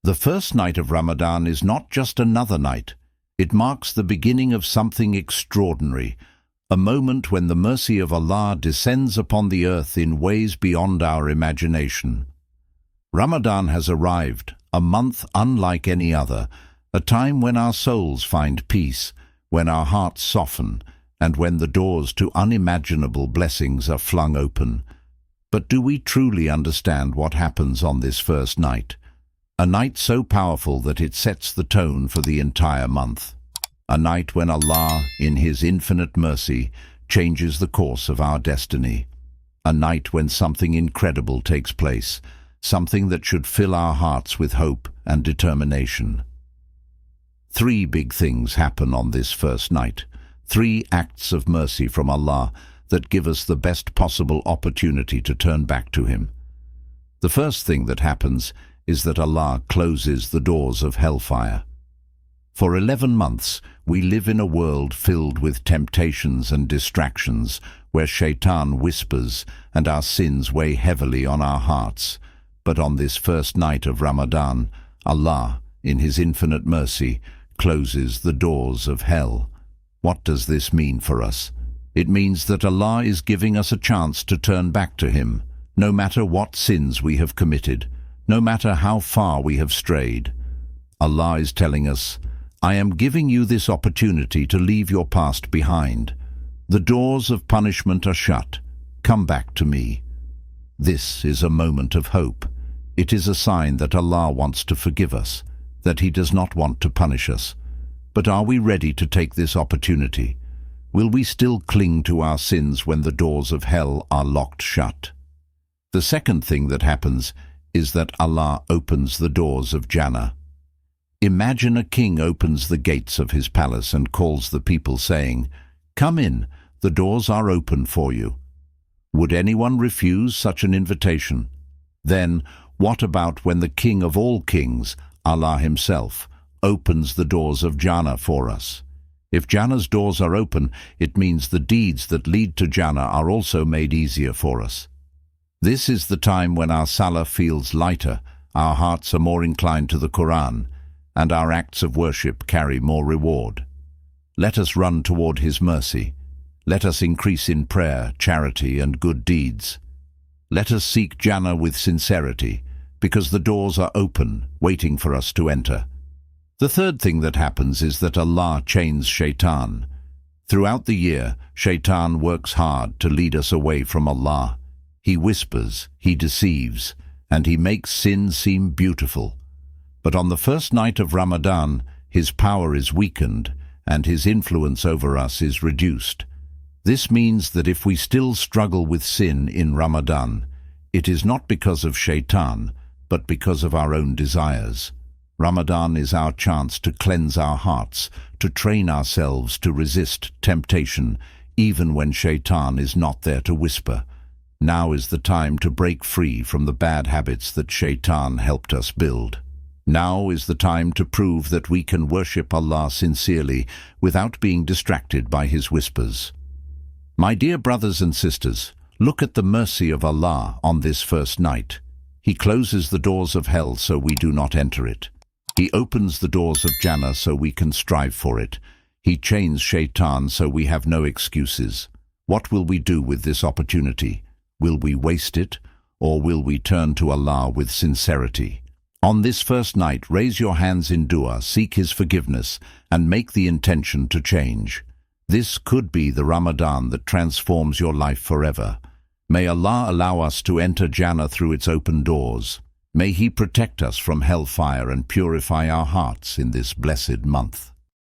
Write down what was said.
The first night of Ramadan is not just another night. It marks the beginning of something extraordinary, a moment when the mercy of Allah descends upon the earth in ways beyond our imagination. Ramadan has arrived, a month unlike any other, a time when our souls find peace, when our hearts soften, and when the doors to unimaginable blessings are flung open. But do we truly understand what happens on this first night? A night so powerful that it sets the tone for the entire month. A night when Allah, in His infinite mercy, changes the course of our destiny. A night when something incredible takes place, something that should fill our hearts with hope and determination. 3 big things happen on this first night. 3 acts of mercy from Allah that give us the best possible opportunity to turn back to Him. The first thing that happens is that Allah closes the doors of hellfire. For 11 months, we live in a world filled with temptations and distractions, where Shaitan whispers and our sins weigh heavily on our hearts. But on this first night of Ramadan, Allah, in His infinite mercy, closes the doors of hell. What does this mean for us? It means that Allah is giving us a chance to turn back to Him, no matter what sins we have committed, no matter how far we have strayed. Allah is telling us, I am giving you this opportunity to leave your past behind. The doors of punishment are shut. Come back to me. This is a moment of hope. It is a sign that Allah wants to forgive us, that He does not want to punish us. But are we ready to take this opportunity? Will we still cling to our sins when the doors of hell are locked shut? The second thing that happens is that Allah opens the doors of Jannah. Imagine a king opens the gates of his palace and calls the people saying, "Come in, the doors are open for you." Would anyone refuse such an invitation? Then, what about when the King of all kings, Allah Himself, opens the doors of Jannah for us? If Jannah's doors are open, it means the deeds that lead to Jannah are also made easier for us. This is the time when our salah feels lighter, our hearts are more inclined to the Quran, and our acts of worship carry more reward. Let us run toward His mercy. Let us increase in prayer, charity, and good deeds. Let us seek Jannah with sincerity, because the doors are open, waiting for us to enter. The third thing that happens is that Allah chains Shaitan. Throughout the year, Shaitan works hard to lead us away from Allah. He whispers, he deceives, and he makes sin seem beautiful. But on the first night of Ramadan, his power is weakened, and his influence over us is reduced. This means that if we still struggle with sin in Ramadan, it is not because of Shaitan, but because of our own desires. Ramadan is our chance to cleanse our hearts, to train ourselves to resist temptation, even when Shaitan is not there to whisper. Now is the time to break free from the bad habits that Shaitan helped us build. Now is the time to prove that we can worship Allah sincerely without being distracted by His whispers. My dear brothers and sisters, look at the mercy of Allah on this first night. He closes the doors of hell so we do not enter it. He opens the doors of Jannah so we can strive for it. He chains Shaitan so we have no excuses. What will we do with this opportunity? Will we waste it, or will we turn to Allah with sincerity? On this first night, raise your hands in dua, seek His forgiveness, and make the intention to change. This could be the Ramadan that transforms your life forever. May Allah allow us to enter Jannah through its open doors. May He protect us from hellfire and purify our hearts in this blessed month.